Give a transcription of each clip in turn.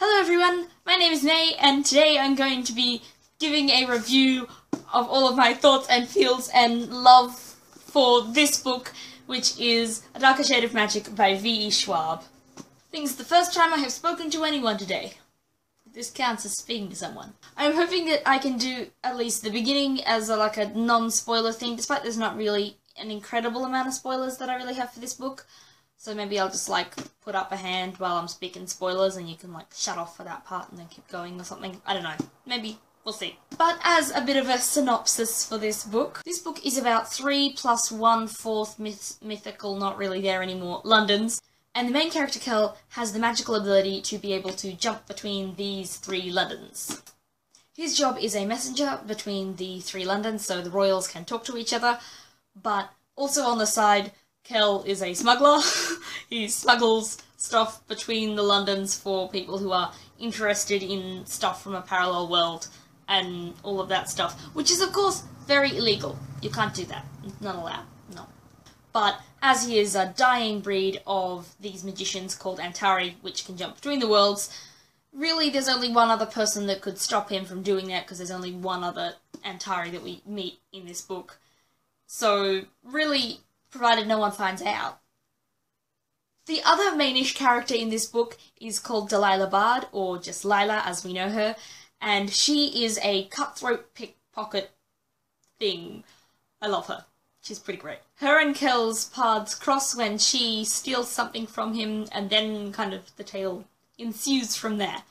Hello everyone, my name is May, and today I'm going to be giving a review of all of my thoughts and feels and love for this book, which is A Darker Shade of Magic by V.E. Schwab. I think it's the first time I have spoken to anyone today. This counts as speaking to someone. I'm hoping that I can do at least the beginning as a non-spoiler thing, despite there's not really an incredible amount of spoilers that I really have for this book. So maybe I'll just put up a hand while I'm speaking spoilers and you can shut off for that part and then keep going or something. I don't know. Maybe. We'll see. But as a bit of a synopsis for this book is about 3 + 1/4 mythical, not really there anymore, Londons. And the main character, Kel, has the magical ability to be able to jump between these 3 Londons. His job is a messenger between the 3 Londons, so the royals can talk to each other, but also on the side, Kel is a smuggler. He smuggles stuff between the Londons for people who are interested in stuff from a parallel world and all of that stuff, which is of course very illegal. You can't do that. It's not allowed. No. But as he is a dying breed of these magicians called Antari, which can jump between the worlds, really there's only one other person that could stop him from doing that, because there's only one other Antari that we meet in this book. So really, provided no one finds out. The other mainish character in this book is called Delilah Bard, or just Lila as we know her, and she is a cutthroat pickpocket thing. I love her. She's pretty great. Her and Kel's paths cross when she steals something from him, and then the tale ensues from there.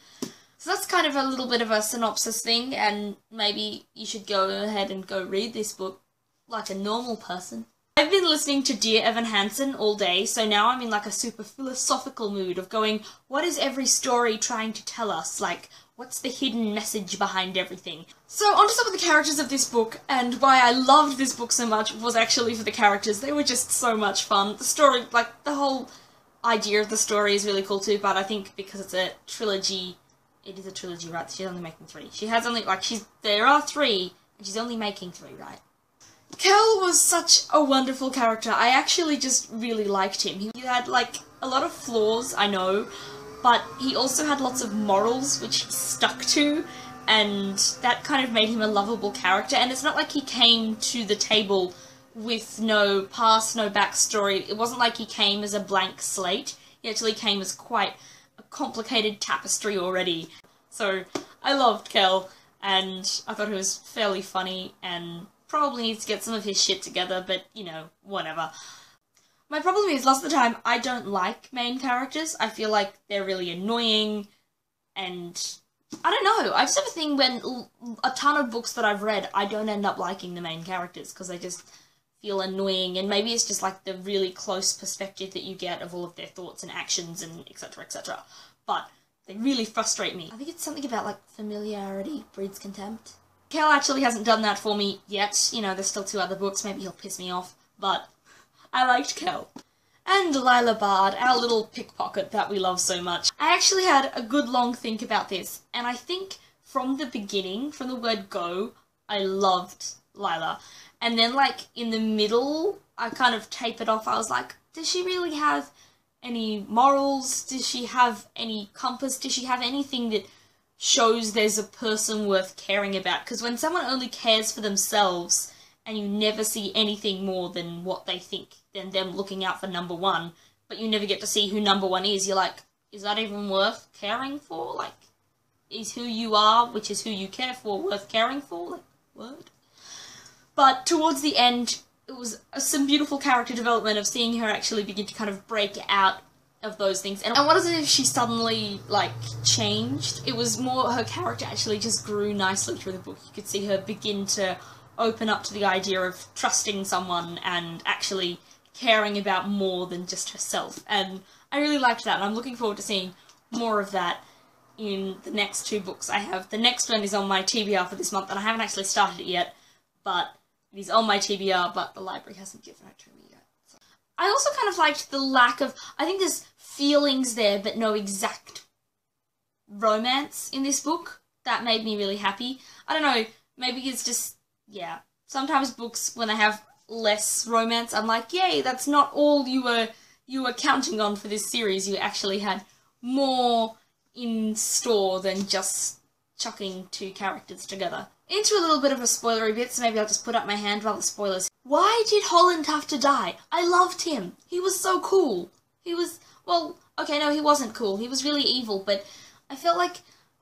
So that's kind of a little bit of a synopsis thing, and maybe you should go ahead and go read this book like a normal person. I've been listening to Dear Evan Hansen all day, so now I'm in a super philosophical mood of going, what is every story trying to tell us? What's the hidden message behind everything? So on to some of the characters of this book, and why I loved this book so much was actually for the characters. They were just so much fun. The story, the whole idea of the story is really cool too, but I think because it's a trilogy, it is a trilogy, right? She's only making 3. She has only, there are 3, and she's only making 3, right? Kel was such a wonderful character. I actually just really liked him. He had, a lot of flaws, I know, but he also had lots of morals which he stuck to, and that kind of made him a lovable character. And it's not like he came to the table with no past, no backstory. It wasn't like he came as a blank slate. He actually came as quite a complicated tapestry already. So I loved Kel, and I thought he was fairly funny, and probably needs to get some of his shit together, but, whatever. My problem is, lots of the time, I don't like main characters. I feel like they're really annoying, and I don't know. I just have a thing when a ton of books that I've read, I don't end up liking the main characters, because they just feel annoying, and maybe it's just the really close perspective that you get of all of their thoughts and actions and etc, etc. But they really frustrate me. I think it's something about, familiarity breeds contempt. Kel actually hasn't done that for me yet. There's still 2 other books, maybe he'll piss me off, but I liked Kel. And Delilah Bard, our little pickpocket that we love so much. I actually had a good long think about this, and I think from the beginning, from the word go, I loved Lila. And then, in the middle, I kind of tapered off. I was like, does she really have any morals? Does she have any compass? Does she have anything that shows there's a person worth caring about? Because when someone only cares for themselves and you never see anything more than what they think, than them looking out for number 1, but you never get to see who number 1 is, you're like, is that even worth caring for? Is who you are, which is who you care for, worth caring for? What? But towards the end, it was some beautiful character development of seeing her actually begin to kind of break out of those things. And it wasn't as if she suddenly, changed. It was more her character actually just grew nicely through the book. You could see her begin to open up to the idea of trusting someone and actually caring about more than just herself. And I really liked that, and I'm looking forward to seeing more of that in the next 2 books I have. The next one is on my TBR for this month, and I haven't actually started it yet, but it is on my TBR, but the library hasn't given it to me yet. So. I also kind of liked the lack of, I think there's feelings there, but no exact romance in this book. That made me really happy. I don't know, maybe it's just, yeah. Sometimes books, when they have less romance, I'm like, yay, that's not all you were counting on for this series. You actually had more in store than just chucking two characters together. Into a little bit of a spoilery bit, so maybe I'll just put up my hand while the spoilers. Why did Holland have to die? I loved him. He was so cool. He was, well, okay, no, he wasn't cool. He was really evil, but I felt like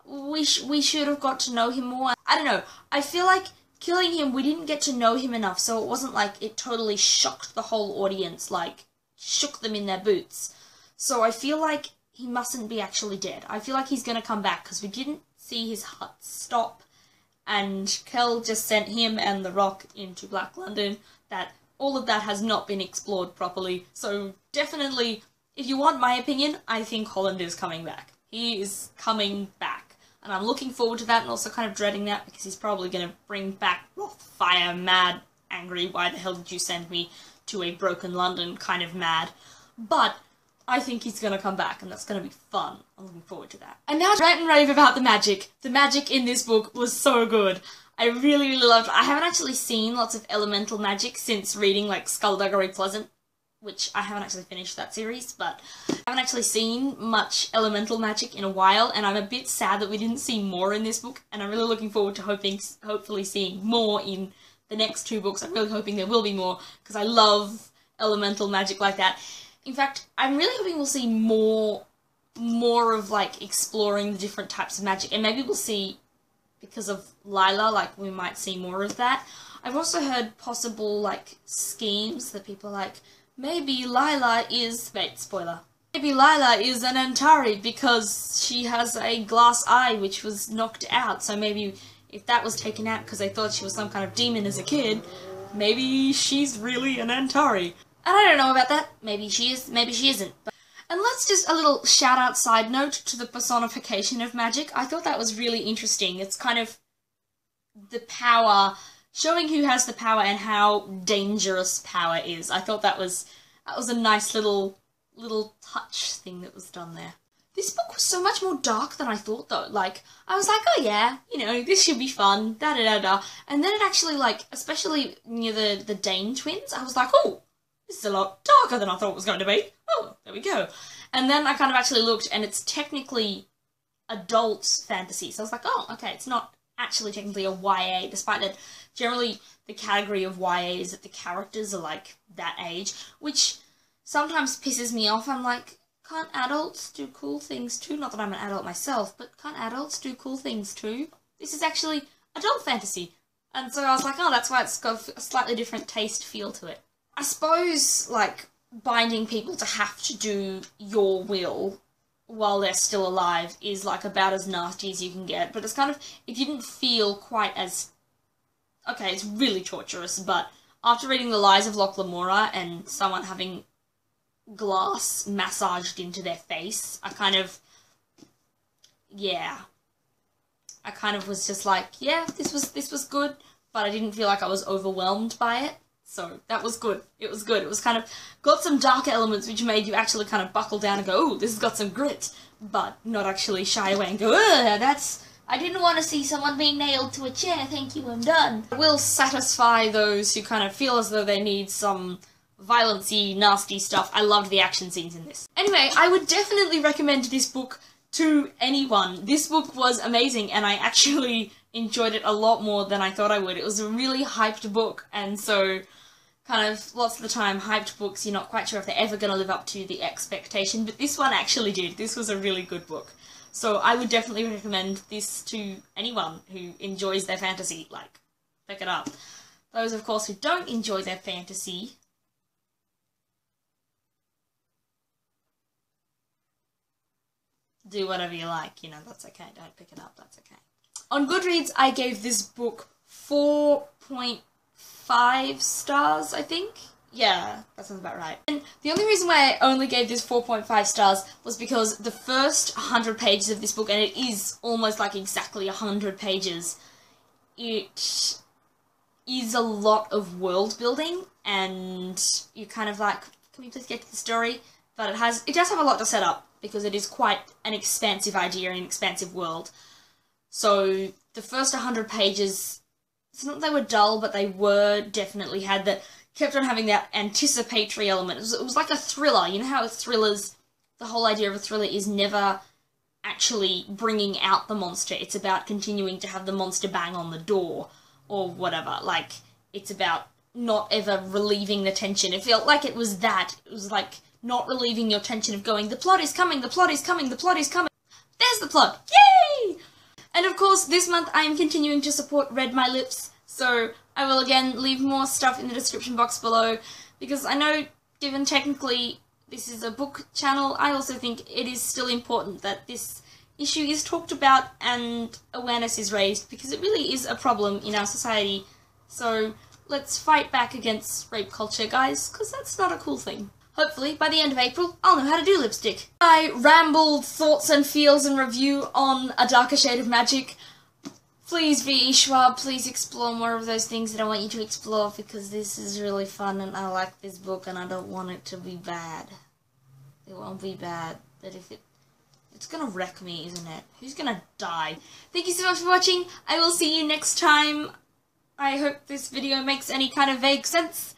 we should have got to know him more. I don't know. I feel like killing him, we didn't get to know him enough, so it wasn't like it totally shocked the whole audience, like, shook them in their boots. So I feel like he mustn't be actually dead. I feel like he's gonna come back, because we didn't see his hut stop, and Kel just sent him and the Rock into Black London. That all of that has not been explored properly, so definitely, if you want my opinion, I think Holland is coming back. He is coming back, and I'm looking forward to that, and also kind of dreading that, because he's probably going to bring back fire, mad, angry, why the hell did you send me to a broken London kind of mad, but I think he's going to come back, and that's going to be fun. I'm looking forward to that. And now to rant and rave about the magic. The magic in this book was so good. I really, really loved it. I haven't actually seen lots of elemental magic since reading, like, Skullduggery Pleasant, which I haven't actually finished that series, but I haven't actually seen much elemental magic in a while, and I'm a bit sad that we didn't see more in this book, and I'm really looking forward to hopefully seeing more in the next two books. I'm really hoping there will be more, because I love elemental magic like that. In fact, I'm really hoping we'll see more of, like, exploring the different types of magic, and maybe we'll see, because of Lila, like, we might see more of that. I've also heard possible, like, schemes that people are like, maybe Lila is... wait, spoiler. Maybe Lila is an Antari because she has a glass eye which was knocked out, so maybe if that was taken out because they thought she was some kind of demon as a kid, maybe she's really an Antari. And I don't know about that. Maybe she is, maybe she isn't. And let's just, a little shout-out side note to the personification of magic. I thought that was really interesting. It's kind of the power, showing who has the power and how dangerous power is. I thought that was a nice little touch thing that was done there. This book was so much more dark than I thought, though. Like, I was like, oh yeah, you know, this should be fun, da-da-da-da. And then it actually, like, especially near the Dane twins, I was like, oh, this is a lot darker than I thought it was going to be. Oh, there we go. And then I kind of actually looked, and it's technically adult fantasy. So I was like, oh, okay, it's not actually technically a YA, despite that generally the category of YA is that the characters are, like, that age, which sometimes pisses me off. I'm like, can't adults do cool things too? Not that I'm an adult myself, but can't adults do cool things too? This is actually adult fantasy. And so I was like, oh, that's why it's got a slightly different taste feel to it. I suppose, like, binding people to have to do your will while they're still alive is, like, about as nasty as you can get, but it's kind of, it didn't feel quite as, okay, it's really torturous, but after reading The Lies of Locke Lamora and someone having glass massaged into their face, I kind of, yeah, I kind of was just like, yeah, this was good, but I didn't feel like I was overwhelmed by it. So that was good. It was good. It was kind of got some dark elements which made you actually kind of buckle down and go, oh, this has got some grit, but not actually shy away and go, that's, I didn't want to see someone being nailed to a chair, thank you, I'm done. It will satisfy those who kind of feel as though they need some violence-y, nasty stuff. I loved the action scenes in this. Anyway, I would definitely recommend this book to anyone. This book was amazing, and I actually enjoyed it a lot more than I thought I would. It was a really hyped book, and so kind of lots of the time hyped books you're not quite sure if they're ever going to live up to the expectation, but this one actually did. This was a really good book. So I would definitely recommend this to anyone who enjoys their fantasy. Like, pick it up. Those, of course, who don't enjoy their fantasy, do whatever you like, you know, that's okay. Don't pick it up, that's okay. On Goodreads, I gave this book 4.5 stars, I think. Yeah, that sounds about right. And the only reason why I only gave this 4.5 stars was because the first 100 pages of this book, and it is almost like exactly 100 pages, it is a lot of world building, and you're kind of like, can we please get to the story? But it does have a lot to set up, because it is quite an expansive idea and an expansive world. So the first 100 pages, it's not that they were dull, but they were definitely kept on having that anticipatory element. It was like a thriller. You know how thrillers, the whole idea of a thriller is never actually bringing out the monster. It's about continuing to have the monster bang on the door, or whatever. Like, it's about not ever relieving the tension. It felt like it was that. It was like not relieving your tension of going, the plot is coming, the plot is coming, the plot is coming. There's the plot! Yay! And of course, this month I am continuing to support redmylips, so I will again leave more stuff in the description box below, because I know, given technically this is a book channel, I also think it is still important that this issue is talked about and awareness is raised, because it really is a problem in our society. So let's fight back against rape culture, guys, because that's not a cool thing. Hopefully, by the end of April, I'll know how to do lipstick. I rambled thoughts and feels and review on A Darker Shade of Magic. Please, V.E. Schwab, please explore more of those things that I want you to explore, because this is really fun and I like this book and I don't want it to be bad. It won't be bad, but if it's gonna wreck me, isn't it? Who's gonna die? Thank you so much for watching. I will see you next time. I hope this video makes any kind of vague sense.